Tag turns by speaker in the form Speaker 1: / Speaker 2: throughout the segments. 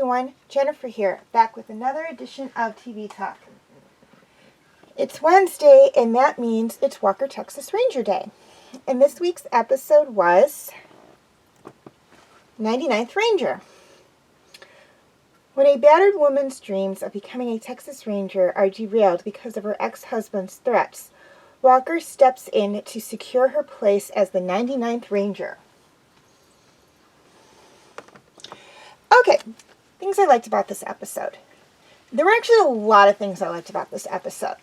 Speaker 1: everyone, Jennifer here, back with another edition of TV Talk. It's Wednesday, and that means it's Walker Texas Ranger Day. And this week's episode was 99th Ranger. When a battered woman's dreams of becoming a Texas Ranger are derailed because of her ex-husband's threats, Walker steps in to secure her place as the 99th Ranger. Okay, things I liked about this episode. There were actually a lot of things I liked about this episode.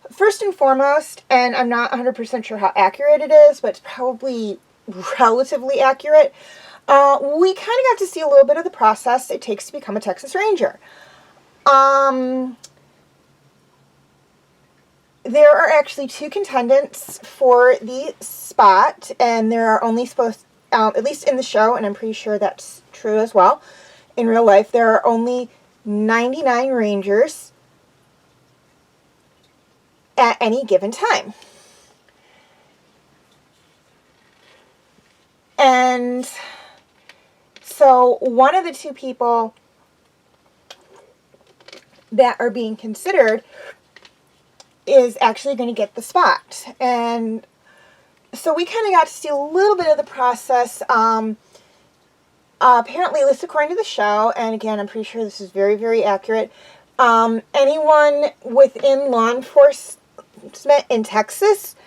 Speaker 1: First and foremost, and I'm not 100% sure how accurate it is, but it's probably relatively accurate, we kind of got to see a little bit of the process it takes to become a Texas Ranger. There are actually 2 contendants for the spot, and there are only supposed, at least in the show, and I'm pretty sure that's true as well, in real life, there are only 99 Rangers at any given time. And so one of the 2 people that are being considered is actually going to get the spot. And so we kind of got to see a little bit of the process. Apparently, at least according to the show, and again, I'm pretty sure this is very, very accurate, anyone within law enforcement in Texas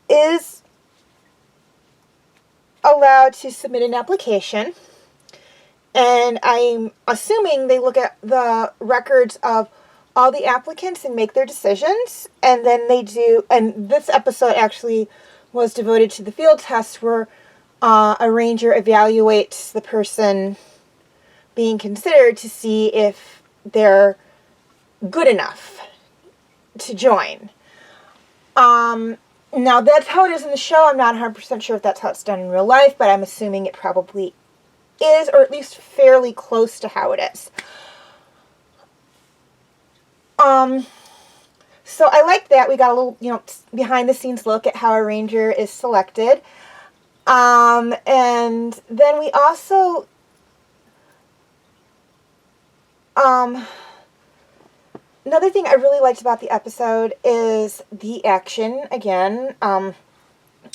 Speaker 1: is allowed to submit an application, and I'm assuming they look at the records of all the applicants and make their decisions, and then they do, and this episode actually was devoted to the field test where a ranger evaluates the person being considered to see if they're good enough to join. Now, that's how it is in the show. I'm not 100% sure if that's how it's done in real life, but I'm assuming it probably is, or at least fairly close to how it is. So I like that. We got a little, behind-the-scenes look at how a ranger is selected. And then we also, another thing I really liked about the episode is the action. Again,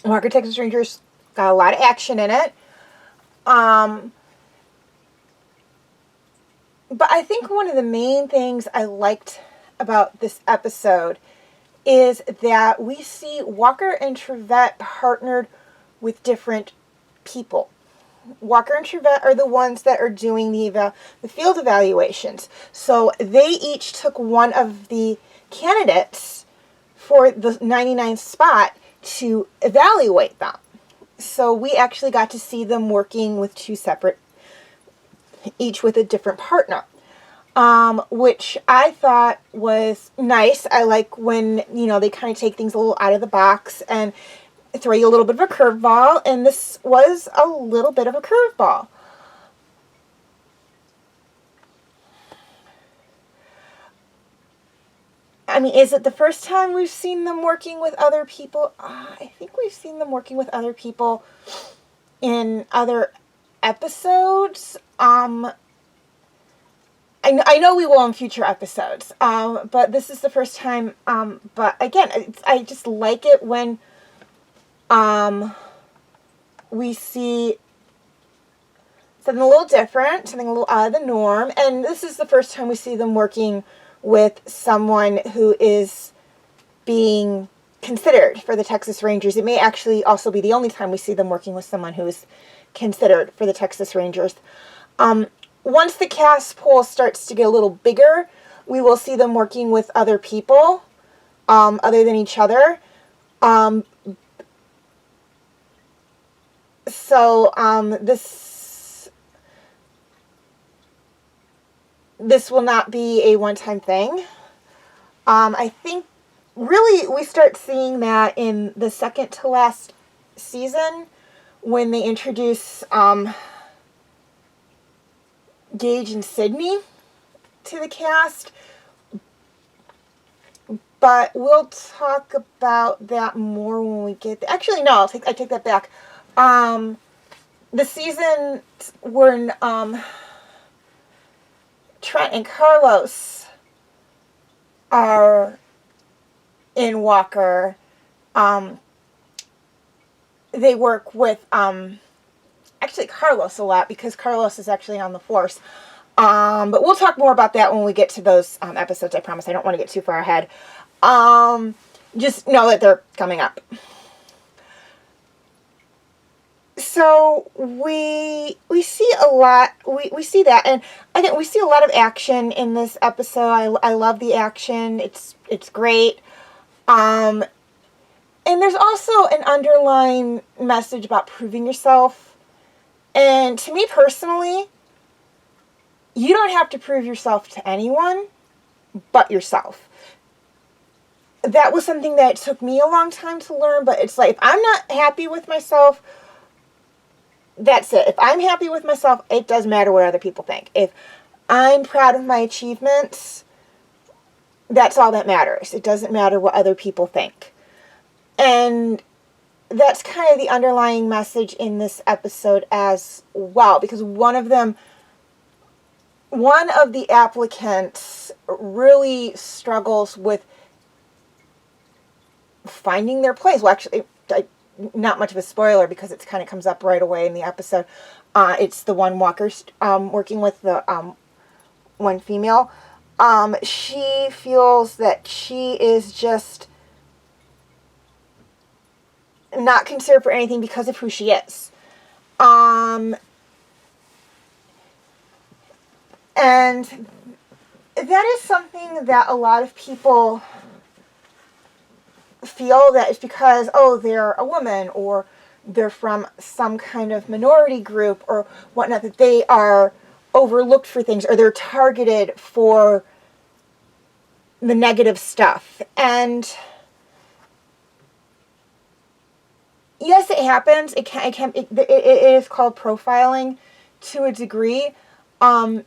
Speaker 1: Walker Texas Rangers got a lot of action in it. But I think one of the main things I liked about this episode is that we see Walker and Trevette partnered with different people. Walker and Trevette are the ones that are doing the field evaluations. So they each took one of the candidates for the 99th spot to evaluate them. So we actually got to see them working with 2 separate, each with a different partner. Which I thought was nice. I like when, they kind of take things a little out of the box and throw you a little bit of a curveball, and this was a little bit of a curveball. I mean, is it the first time we've seen them working with other people? I think we've seen them working with other people in other episodes. I know we will in future episodes, but this is the first time. But again, I just like it when we see something a little different, something a little out of the norm, and this is the first time we see them working with someone who is being considered for the Texas Rangers. It may actually also be the only time we see them working with someone who is considered for the Texas Rangers. Once the cast pool starts to get a little bigger, we will see them working with other people other than each other. So this will not be a one-time thing. I think really we start seeing that in the second to last season when they introduce Gage and Sydney to the cast. But we'll talk about that more when we get there. Actually, no, I take that back. The season when Trent and Carlos are in Walker. They work with actually Carlos a lot because Carlos is actually on the force. But we'll talk more about that when we get to those episodes, I promise. I don't want to get too far ahead. Just know that they're coming up. So we see a lot, we see that, and again, we see a lot of action in this episode. I love the action. It's great. And there's also an underlying message about proving yourself. And to me personally, you don't have to prove yourself to anyone but yourself. That was something that took me a long time to learn, but it's like, if I'm not happy with myself, that's it. If I'm happy with myself, it doesn't matter what other people think. If I'm proud of my achievements, that's all that matters. It doesn't matter what other people think. And that's kind of the underlying message in this episode as well, because one of the applicants really struggles with finding their place. Well, actually, not much of a spoiler because it kind of comes up right away in the episode. It's the one Walker's working with, the one female. She feels that she is just not considered for anything because of who she is. And that is something that a lot of people feel, that it's because, oh, they're a woman or they're from some kind of minority group or whatnot, that they are overlooked for things or they're targeted for the negative stuff. And yes, it happens. It is called profiling to a degree. Well,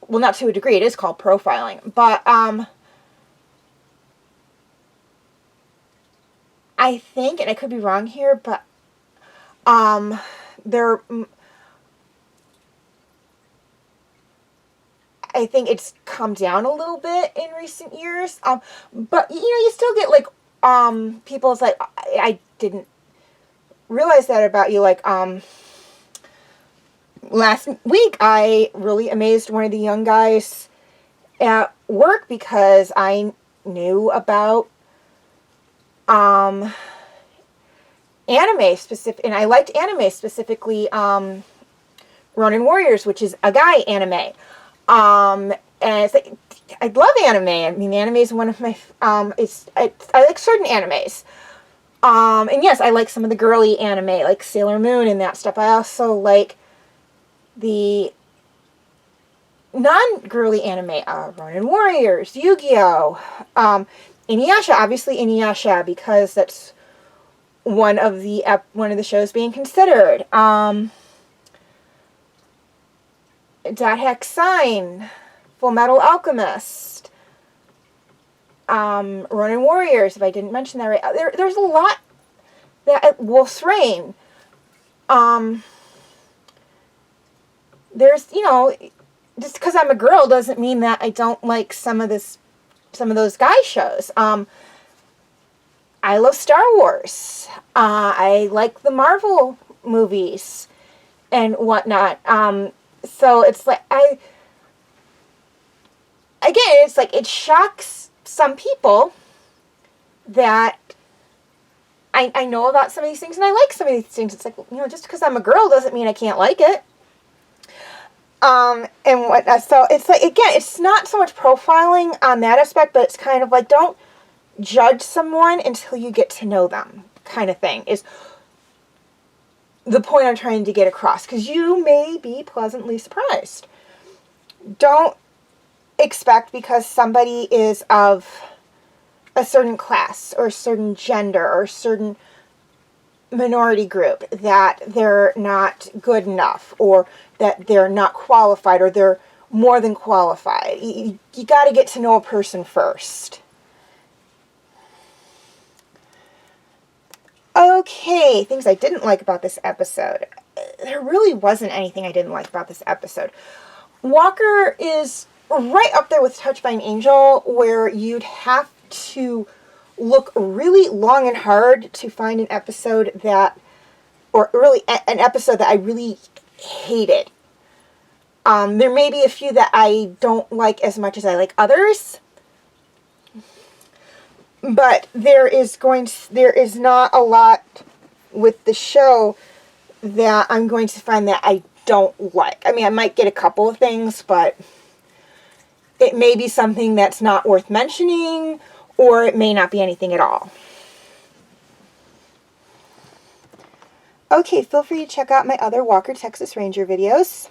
Speaker 1: not to a degree. It is called profiling, but I think, and I could be wrong here, but I think it's come down a little bit in recent years. But you still get like people's like, I didn't realize that about you. Like last week, I really amazed one of the young guys at work because I knew about anime specific, and I liked anime, specifically Ronin Warriors, which is a guy anime. And it's like, I love anime. I mean, anime is one of my I like certain animes. And yes, I like some of the girly anime, like Sailor Moon and that stuff. I also like the non-girly anime, Ronin Warriors, Yu-Gi-Oh, Inuyasha, obviously Inuyasha, because that's one of the shows being considered. Dot Hack Sign, Full Metal Alchemist, Ronin Warriors, if I didn't mention that right. There's a lot that Wolf's Rain. There's, just because I'm a girl doesn't mean that I don't like some of those guy shows. I love Star Wars. I like the Marvel movies and whatnot. So it's like, it's like, it shocks some people that I know about some of these things and I like some of these things. It's like, just because I'm a girl doesn't mean I can't like it. And whatnot. So it's like, again, it's not so much profiling on that aspect, but it's kind of like, don't judge someone until you get to know them, kind of thing, is the point I'm trying to get across. Because you may be pleasantly surprised. Don't expect because somebody is of a certain class or a certain gender or a certain minority group that they're not good enough or that they're not qualified or they're more than qualified. You got to get to know a person first. Okay, things I didn't like about this episode. There really wasn't anything I didn't like about this episode. Walker is right up there with Touched by an Angel, where you'd have to look really long and hard to find an episode that, or really an episode that I really hated. There may be a few that I don't like as much as I like others, but there is not a lot with the show that I'm going to find that I don't like. I mean, I might get a couple of things, but it may be something that's not worth mentioning, or it may not be anything at all. Okay, feel free to check out my other Walker Texas Ranger videos.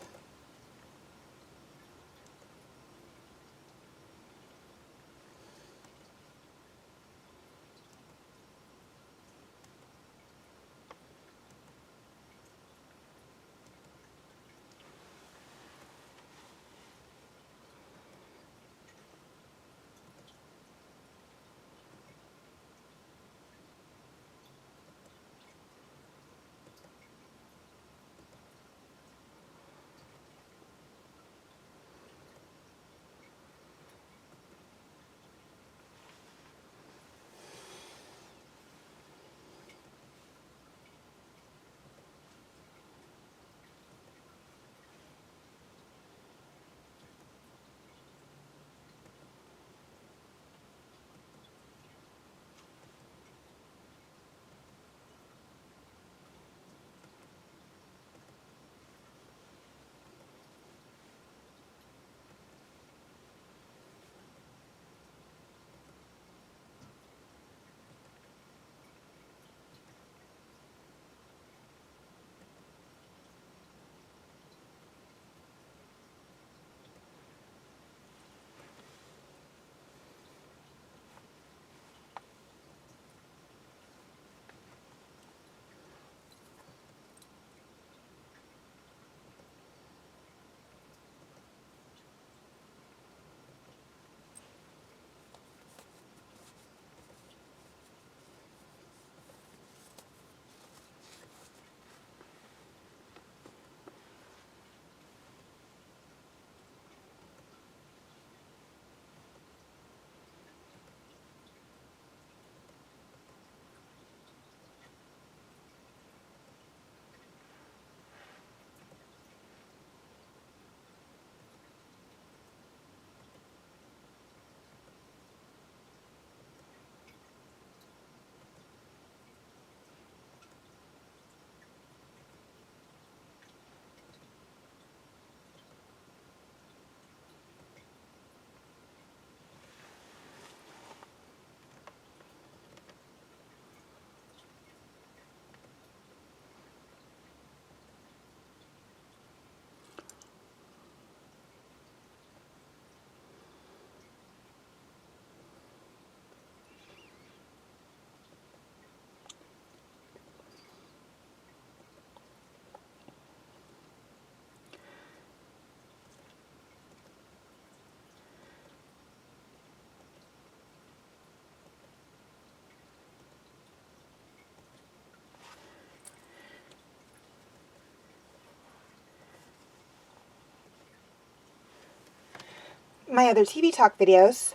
Speaker 1: My other TV Talk videos.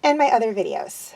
Speaker 1: And my other videos.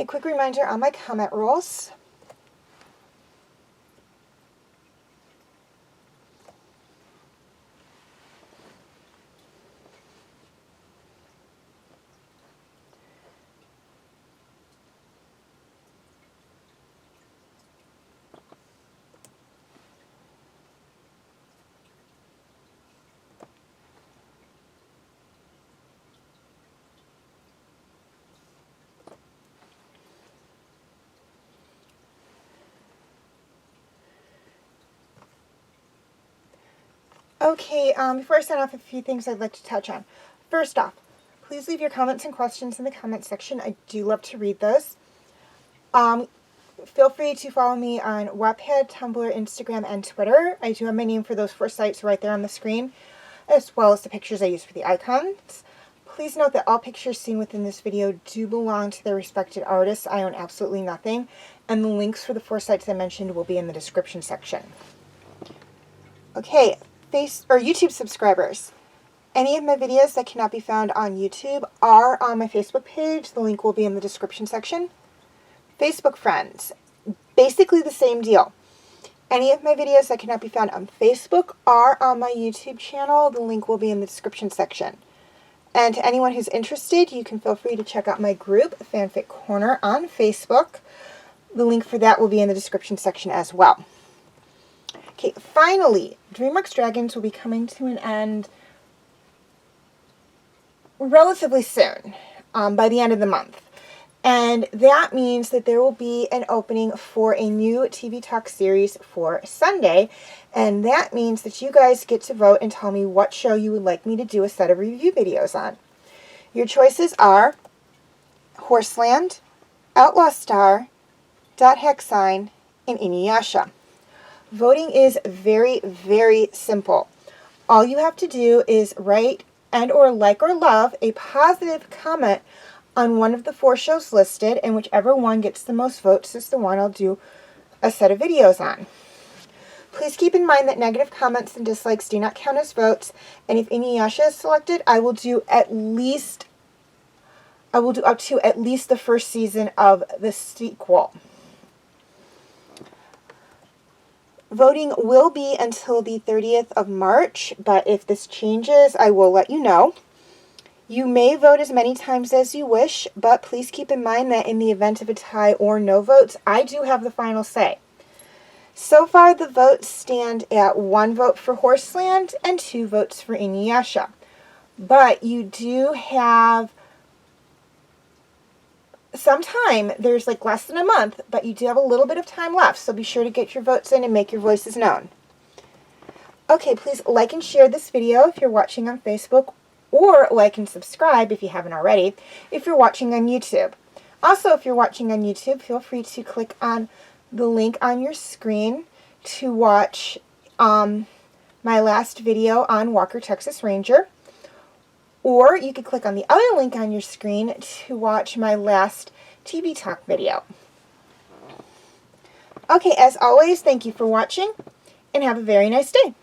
Speaker 1: Okay, quick reminder on my comment rules. Okay, before I sign off, a few things I'd like to touch on. First off, please leave your comments and questions in the comment section. I do love to read those. Feel free to follow me on Wattpad, Tumblr, Instagram, and Twitter. I do have my name for those 4 sites right there on the screen, as well as the pictures I use for the icons. Please note that all pictures seen within this video do belong to their respected artists. I own absolutely nothing, and the links for the 4 sites I mentioned will be in the description section. Okay, YouTube subscribers. Any of my videos that cannot be found on YouTube are on my Facebook page. The link will be in the description section. Facebook friends, basically the same deal. Any of my videos that cannot be found on Facebook are on my YouTube channel. The link will be in the description section. And to anyone who's interested, you can feel free to check out my group, Fanfic Corner, on Facebook. The link for that will be in the description section as well. Okay, finally, DreamWorks Dragons will be coming to an end relatively soon, by the end of the month. And that means that there will be an opening for a new TV Talk series for Sunday. And that means that you guys get to vote and tell me what show you would like me to do a set of review videos on. Your choices are Horseland, Outlaw Star, Dot Hex Sign, and Inuyasha. Voting is very, very simple. All you have to do is write and or like or love a positive comment on one of the 4 shows listed, and whichever one gets the most votes is the one I'll do a set of videos on. Please keep in mind that negative comments and dislikes do not count as votes, and if Inuyasha is selected, I will do up to at least the first season of the sequel. Voting will be until the 30th of March, but if this changes, I will let you know. You may vote as many times as you wish, but please keep in mind that in the event of a tie or no votes, I do have the final say. So far, the votes stand at 1 vote for Horseland and 2 votes for Inuyasha. But you do have some time. There's like less than a month, but you do have a little bit of time left, so be sure to get your votes in and make your voices known. Okay, please like and share this video if you're watching on Facebook, or like and subscribe if you haven't already if you're watching on YouTube. Also, if you're watching on YouTube, feel free to click on the link on your screen to watch my last video on Walker, Texas Ranger. Or you could click on the other link on your screen to watch my last TV Talk video. Okay, as always, thank you for watching, and have a very nice day.